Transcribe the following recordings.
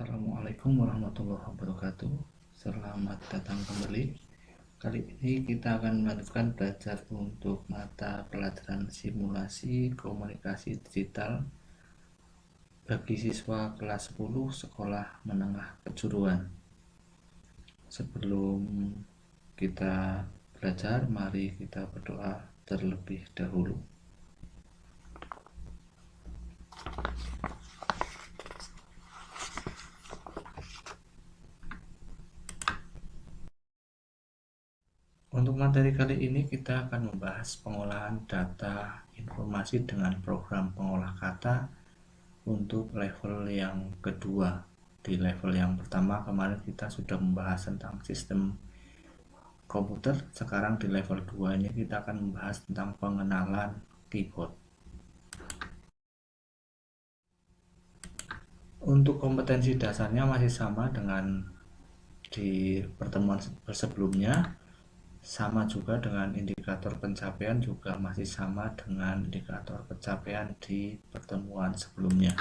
Assalamualaikum warahmatullahi wabarakatuh. Selamat datang kembali. Kali ini kita akan melanjutkan belajar untuk mata pelajaran simulasi komunikasi digital bagi siswa kelas 10 sekolah menengah kejuruan. Sebelum kita belajar, mari kita berdoa terlebih dahulu. Untuk materi kali ini kita akan membahas pengolahan data informasi dengan program pengolah kata untuk level yang kedua. Di level yang pertama kemarin kita sudah membahas tentang sistem komputer. Sekarang di level 2 ini kita akan membahas tentang pengenalan keyboard. Untuk kompetensi dasarnya masih sama dengan di pertemuan sebelumnya, sama juga dengan indikator pencapaian, juga masih sama dengan indikator pencapaian di pertemuan sebelumnya.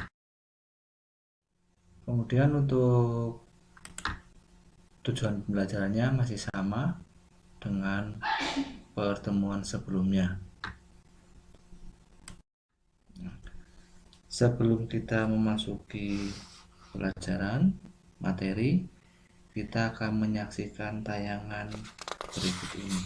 Kemudian untuk tujuan pembelajarannya masih sama dengan pertemuan sebelumnya. Sebelum kita memasuki pelajaran materi, kita akan menyaksikan tayangan berikut ini.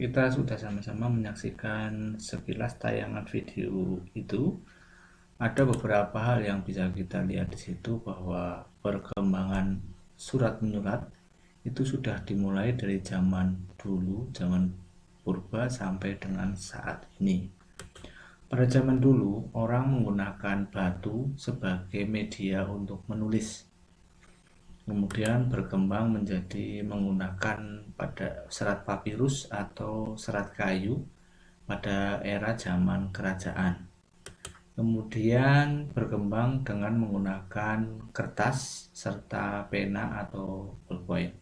Kita sudah sama-sama menyaksikan sekilas tayangan video itu. Ada beberapa hal yang bisa kita lihat di situ, bahwa perkembangan surat menyurat itu sudah dimulai dari zaman dulu, zaman purba sampai dengan saat ini. Pada zaman dulu, orang menggunakan batu sebagai media untuk menulis. Kemudian berkembang menjadi menggunakan pada serat papirus atau serat kayu pada era zaman kerajaan. Kemudian berkembang dengan menggunakan kertas serta pena atau ballpoint.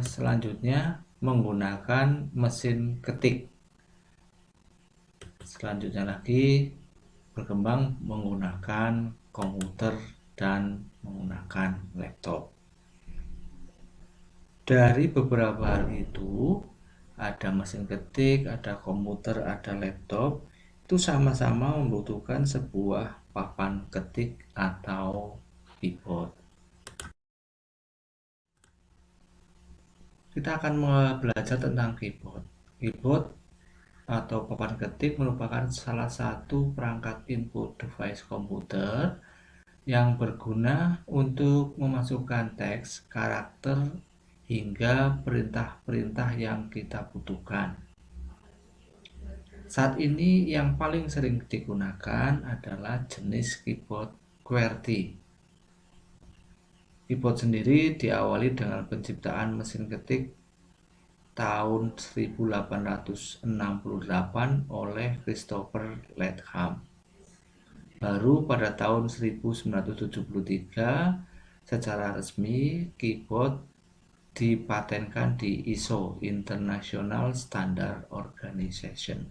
Selanjutnya menggunakan mesin ketik. Selanjutnya lagi berkembang menggunakan komputer dan menggunakan laptop. Dari beberapa hal itu, ada mesin ketik, ada komputer, ada laptop, itu sama-sama membutuhkan sebuah papan ketik atau keyboard. Kita akan belajar tentang keyboard. Keyboard atau papan ketik merupakan salah satu perangkat input device komputer yang berguna untuk memasukkan teks, karakter, hingga perintah-perintah yang kita butuhkan. Saat ini yang paling sering digunakan adalah jenis keyboard QWERTY. Keyboard sendiri diawali dengan penciptaan mesin ketik tahun 1868 oleh Christopher Latham. Baru pada tahun 1973 secara resmi keyboard dipatenkan di ISO International Standard Organization.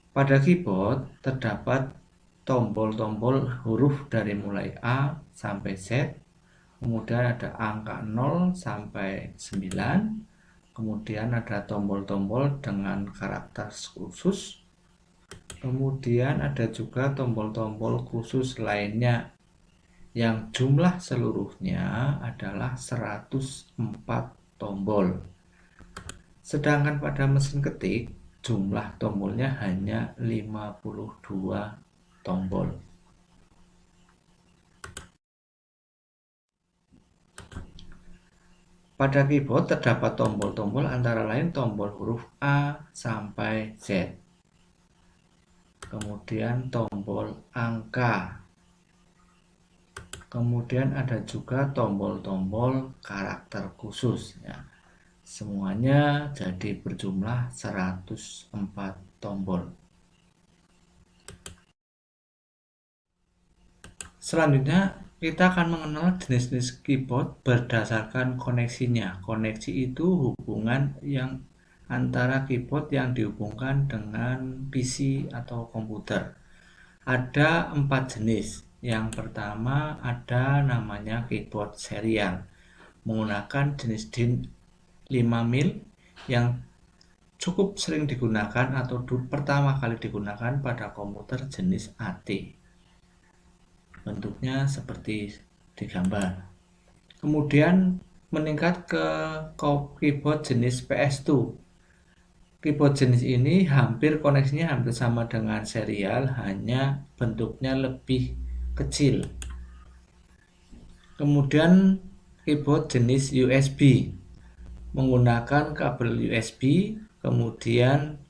Pada keyboard terdapat tombol-tombol huruf dari mulai A sampai Z, kemudian ada angka 0 sampai 9, kemudian ada tombol-tombol dengan karakter khusus, kemudian ada juga tombol-tombol khusus lainnya yang jumlah seluruhnya adalah 104 tombol. Sedangkan pada mesin ketik jumlah tombolnya hanya 52 tombol. Pada keyboard terdapat tombol-tombol antara lain tombol huruf A sampai Z. Kemudian tombol angka. Kemudian ada juga tombol-tombol karakter khusus ya. Semuanya jadi berjumlah 104 tombol. Selanjutnya kita akan mengenal jenis-jenis keyboard berdasarkan koneksinya. Koneksi itu hubungan yang antara keyboard yang dihubungkan dengan PC atau komputer. Ada 4 jenis. Yang pertama ada namanya keyboard serial, menggunakan jenis DIN 5 mil yang cukup sering digunakan atau pertama kali digunakan pada komputer jenis AT. Bentuknya seperti di gambar. Kemudian meningkat ke keyboard jenis PS2. Keyboard jenis ini koneksinya hampir sama dengan serial, hanya bentuknya lebih kecil. Kemudian keyboard jenis USB, menggunakan kabel USB, kemudian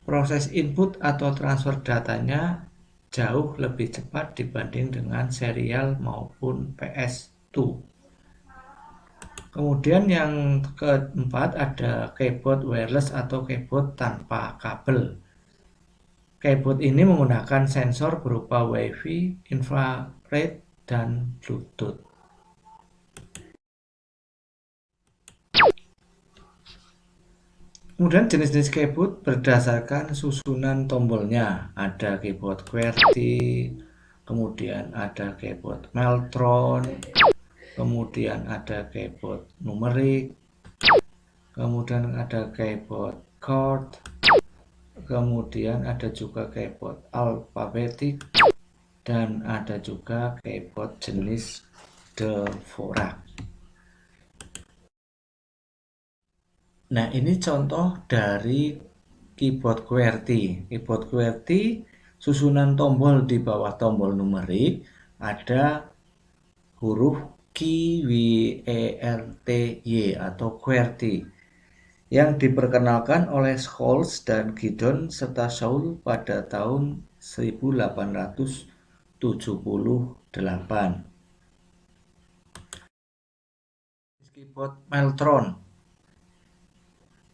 proses input atau transfer datanya jauh lebih cepat dibanding dengan serial maupun PS2. Kemudian yang keempat ada keyboard wireless atau keyboard tanpa kabel. Keyboard ini menggunakan sensor berupa Wi-Fi, infrared, dan Bluetooth. Kemudian jenis-jenis keyboard berdasarkan susunan tombolnya. Ada keyboard QWERTY, kemudian ada keyboard Meltron, kemudian ada keyboard numerik, kemudian ada keyboard chord, kemudian ada juga keyboard alfabetik, dan ada juga keyboard jenis Dvorak. Nah, ini contoh dari keyboard QWERTY. Keyboard QWERTY, susunan tombol di bawah tombol numerik ada huruf QWERTY atau QWERTY yang diperkenalkan oleh Scholz dan Giddon serta Saul pada tahun 1878. Keyboard Meltron.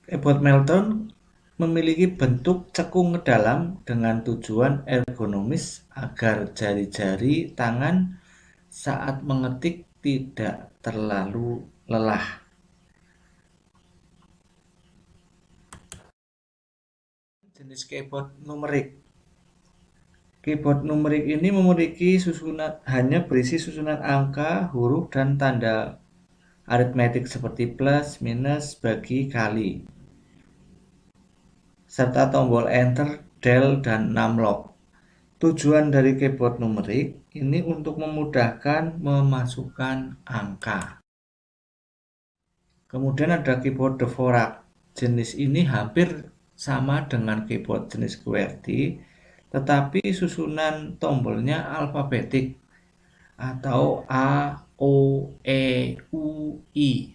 Keyboard Meltron memiliki bentuk cekung ke dalam dengan tujuan ergonomis agar jari-jari tangan saat mengetik tidak terlalu lelah. Jenis keyboard numerik. Keyboard numerik ini memiliki hanya berisi susunan angka, huruf, dan tanda aritmetik seperti plus, minus, bagi, kali, serta tombol enter, del, dan numlock. Tujuan dari keyboard numerik ini untuk memudahkan memasukkan angka. Kemudian ada keyboard Dvorak. Jenis ini hampir sama dengan keyboard jenis QWERTY, tetapi susunan tombolnya alfabetik atau A, O, E, U, I.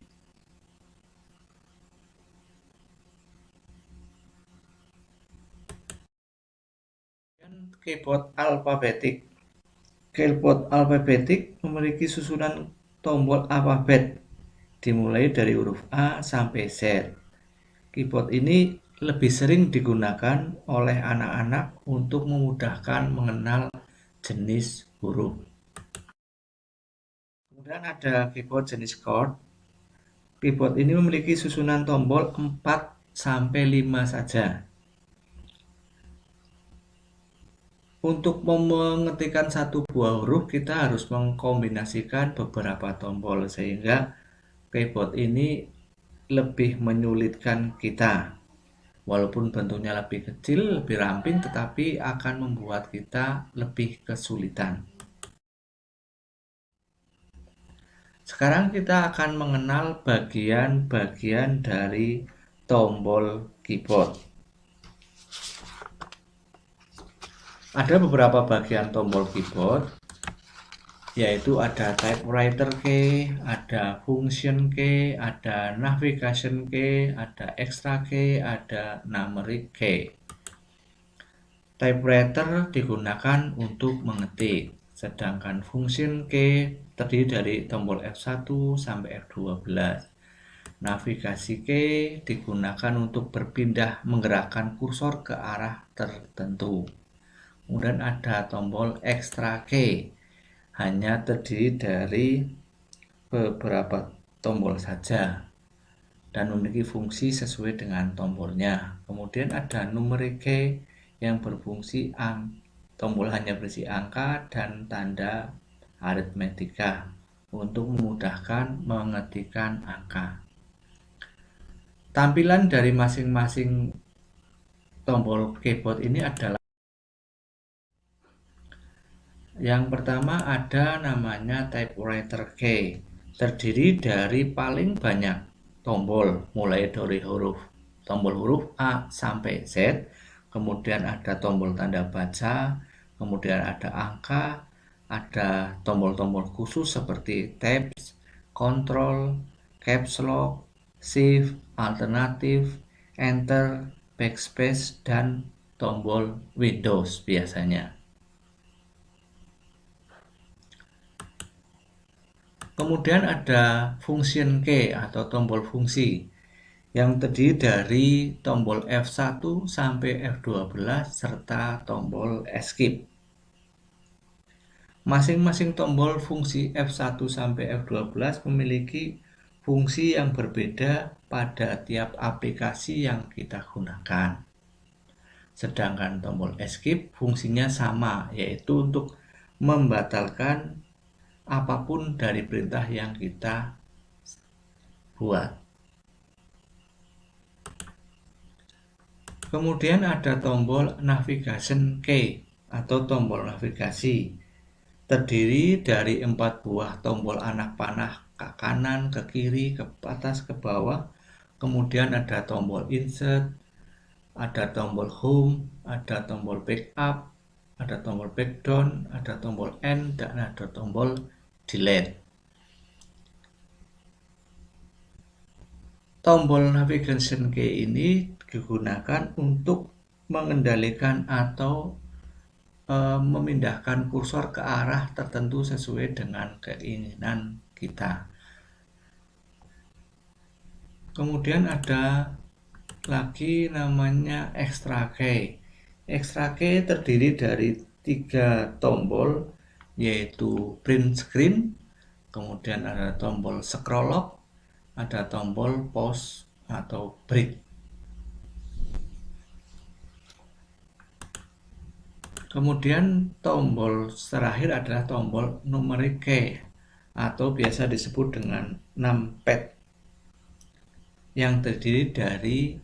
Keyboard alfabetik. Keyboard alfabetik memiliki susunan tombol alfabet dimulai dari huruf A sampai Z. Keyboard ini lebih sering digunakan oleh anak-anak untuk memudahkan mengenal jenis huruf. Kemudian ada keyboard jenis chord. Keyboard ini memiliki susunan tombol 4-5 saja. Untuk mengetikkan satu buah huruf, kita harus mengkombinasikan beberapa tombol, sehingga keyboard ini lebih menyulitkan kita. Walaupun bentuknya lebih kecil, lebih ramping, tetapi akan membuat kita lebih kesulitan. Sekarang kita akan mengenal bagian-bagian dari tombol keyboard. Ada beberapa bagian tombol keyboard, yaitu ada typewriter key, ada function key, ada navigation key, ada extra key, ada numeric key. Typewriter digunakan untuk mengetik, sedangkan function key terdiri dari tombol F1 sampai F12. Navigasi key digunakan untuk berpindah menggerakkan kursor ke arah tertentu. Kemudian ada tombol extra key, hanya terdiri dari beberapa tombol saja dan memiliki fungsi sesuai dengan tombolnya. Kemudian ada numeric key yang berfungsi tombol hanya berisi angka dan tanda aritmetika untuk memudahkan mengetikkan angka. Tampilan dari masing-masing tombol keyboard ini adalah: yang pertama ada namanya typewriter key, terdiri dari paling banyak tombol, mulai dari tombol huruf A sampai Z. Kemudian ada tombol tanda baca, kemudian ada angka, ada tombol-tombol khusus seperti tabs, control, caps lock, shift, alternatif, enter, backspace, dan tombol Windows biasanya. Kemudian ada function key atau tombol fungsi yang terdiri dari tombol F1 sampai F12 serta tombol escape. Masing-masing tombol fungsi F1 sampai F12 memiliki fungsi yang berbeda pada tiap aplikasi yang kita gunakan. Sedangkan tombol escape fungsinya sama, yaitu untuk membatalkan apapun dari perintah yang kita buat. Kemudian ada tombol navigation key atau tombol navigasi, terdiri dari 4 buah tombol anak panah ke kanan, ke kiri, ke atas, ke bawah. Kemudian ada tombol insert, ada tombol home, ada tombol backup, ada tombol backdown, ada tombol end, dan ada tombol delete. Tombol navigation key ini digunakan untuk mengendalikan atau memindahkan kursor ke arah tertentu sesuai dengan keinginan kita. Kemudian ada lagi namanya extra key. Extra key terdiri dari 3 tombol, yaitu print screen, kemudian ada tombol scroll lock, ada tombol pause atau break. Kemudian tombol terakhir adalah tombol numeric key atau biasa disebut dengan numpad, yang terdiri dari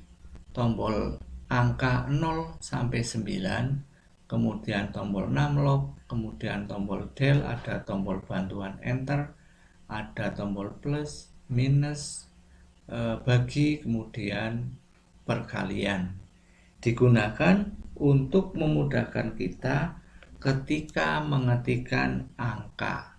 tombol angka 0 sampai 9, kemudian tombol numlock, kemudian tombol del, ada tombol bantuan enter, ada tombol plus, minus, bagi, kemudian perkalian. Digunakan untuk memudahkan kita ketika mengetikkan angka.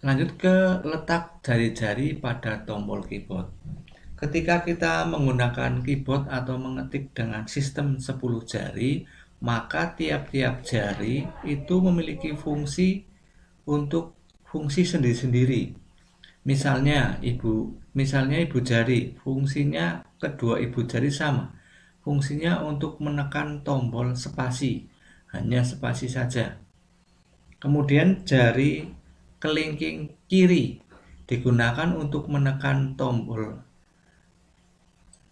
Lanjut ke letak jari-jari pada tombol keyboard. Ketika kita menggunakan keyboard atau mengetik dengan sistem 10 jari, maka tiap-tiap jari itu memiliki fungsi sendiri-sendiri. Misalnya ibu jari, fungsinya kedua ibu jari sama. Fungsinya untuk menekan tombol spasi, hanya spasi saja. Kemudian jari kelingking kiri digunakan untuk menekan tombol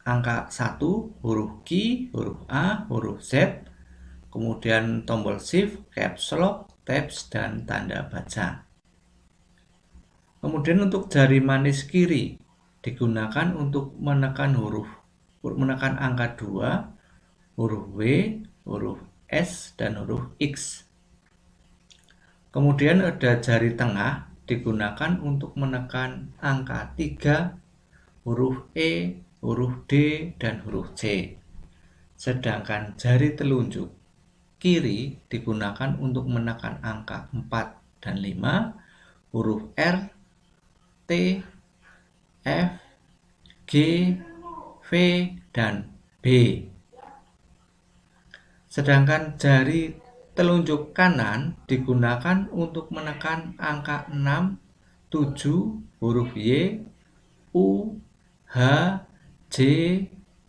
angka 1, huruf Q, huruf A, huruf Z, kemudian tombol shift, caps lock, tabs, dan tanda baca. Kemudian untuk jari manis kiri digunakan untuk menekan angka 2, huruf W, huruf S, dan huruf X. Kemudian ada jari tengah digunakan untuk menekan angka 3, huruf E, huruf D, dan huruf C. Sedangkan jari telunjuk kiri digunakan untuk menekan angka 4 dan 5, huruf R, T, F, G, V, dan B. Sedangkan jari telunjuk kanan digunakan untuk menekan angka 6, 7, huruf Y, U, H, J,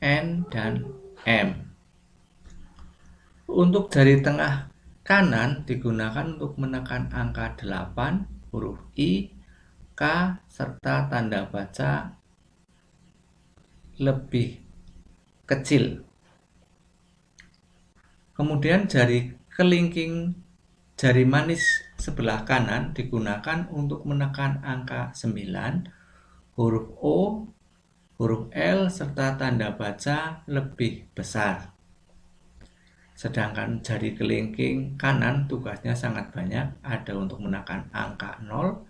N, dan M. Untuk jari tengah kanan digunakan untuk menekan angka 8, huruf I, K, serta tanda baca lebih kecil. Kemudian jari kelingking jari manis sebelah kanan digunakan untuk menekan angka 9, huruf O, huruf L, serta tanda baca lebih besar. Sedangkan jari kelingking kanan tugasnya sangat banyak, ada untuk menekan angka 0,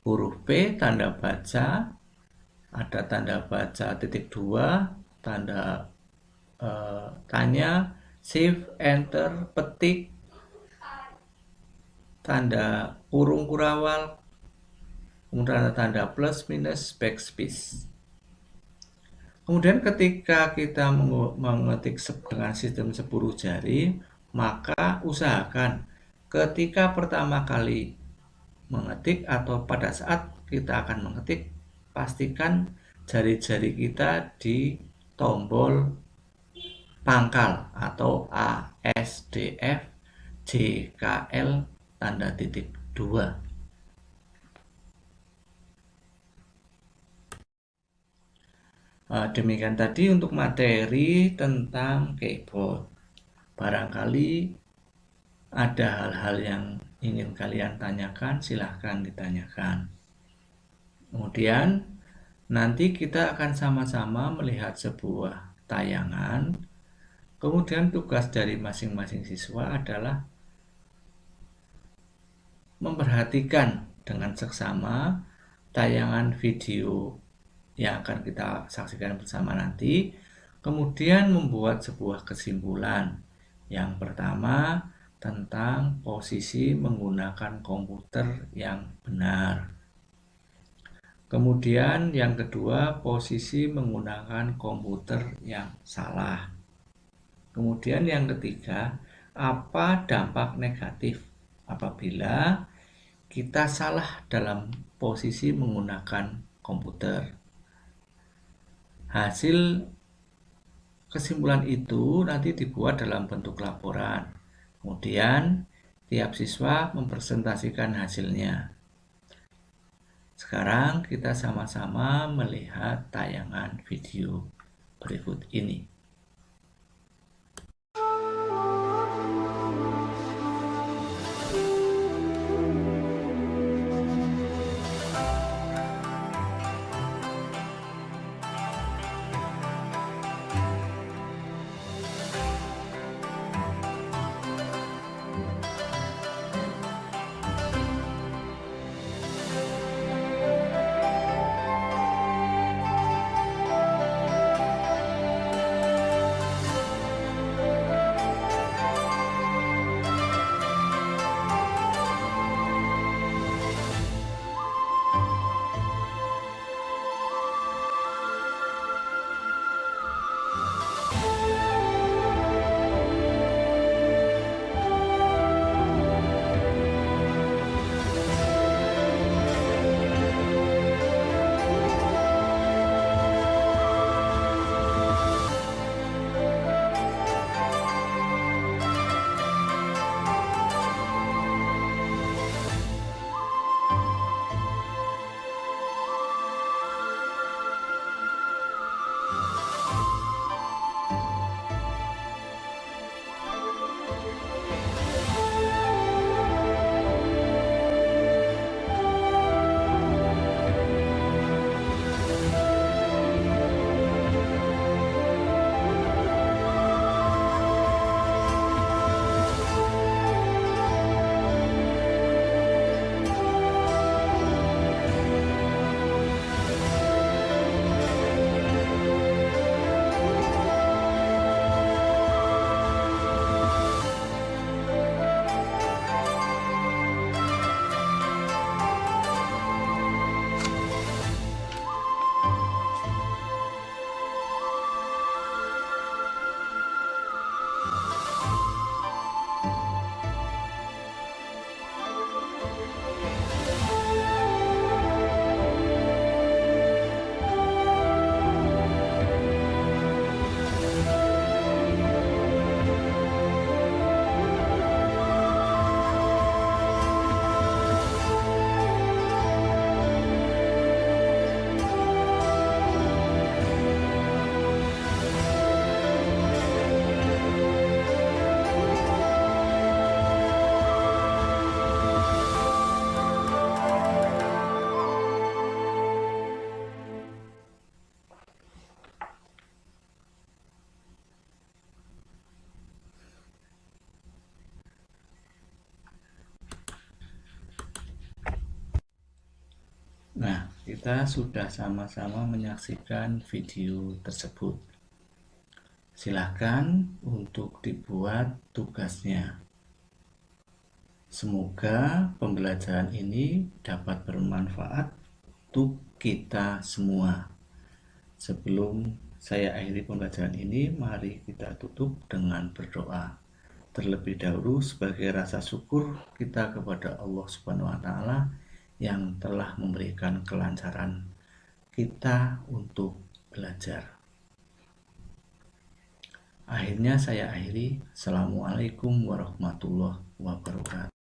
huruf P, tanda baca, ada tanda baca titik 2, tanda tanya, shift, enter, petik, tanda kurung kurawal, kemudian ada tanda plus minus backspace. Kemudian ketika kita mengetik dengan sistem 10 jari, maka usahakan ketika pertama kali mengetik atau pada saat kita akan mengetik, pastikan jari-jari kita di tombol pangkal atau A, S, D, F, J, K, L, tanda titik 2. Demikian tadi untuk materi tentang keyboard. Barangkali ada hal-hal yang ingin kalian tanyakan, silahkan ditanyakan. Kemudian nanti kita akan sama-sama melihat sebuah tayangan. Kemudian tugas dari masing-masing siswa adalah memperhatikan dengan seksama tayangan video yang akan kita saksikan bersama nanti, kemudian membuat sebuah kesimpulan. Yang pertama, tentang posisi menggunakan komputer yang benar. Kemudian yang kedua, posisi menggunakan komputer yang salah. Kemudian yang ketiga, apa dampak negatif apabila kita salah dalam posisi menggunakan komputer. Hasil kesimpulan itu nanti dibuat dalam bentuk laporan. Kemudian tiap siswa mempresentasikan hasilnya. Sekarang kita sama-sama melihat tayangan video berikut ini. kita sudah sama-sama menyaksikan video tersebut. Silakan untuk dibuat tugasnya. Semoga pembelajaran ini dapat bermanfaat untuk kita semua. Sebelum saya akhiri pembelajaran ini, mari kita tutup dengan berdoa. Terlebih dahulu sebagai rasa syukur kita kepada Allah Subhanahu wa taala yang telah memberikan kelancaran kita untuk belajar. Akhirnya saya akhiri. Assalamualaikum warahmatullahi wabarakatuh.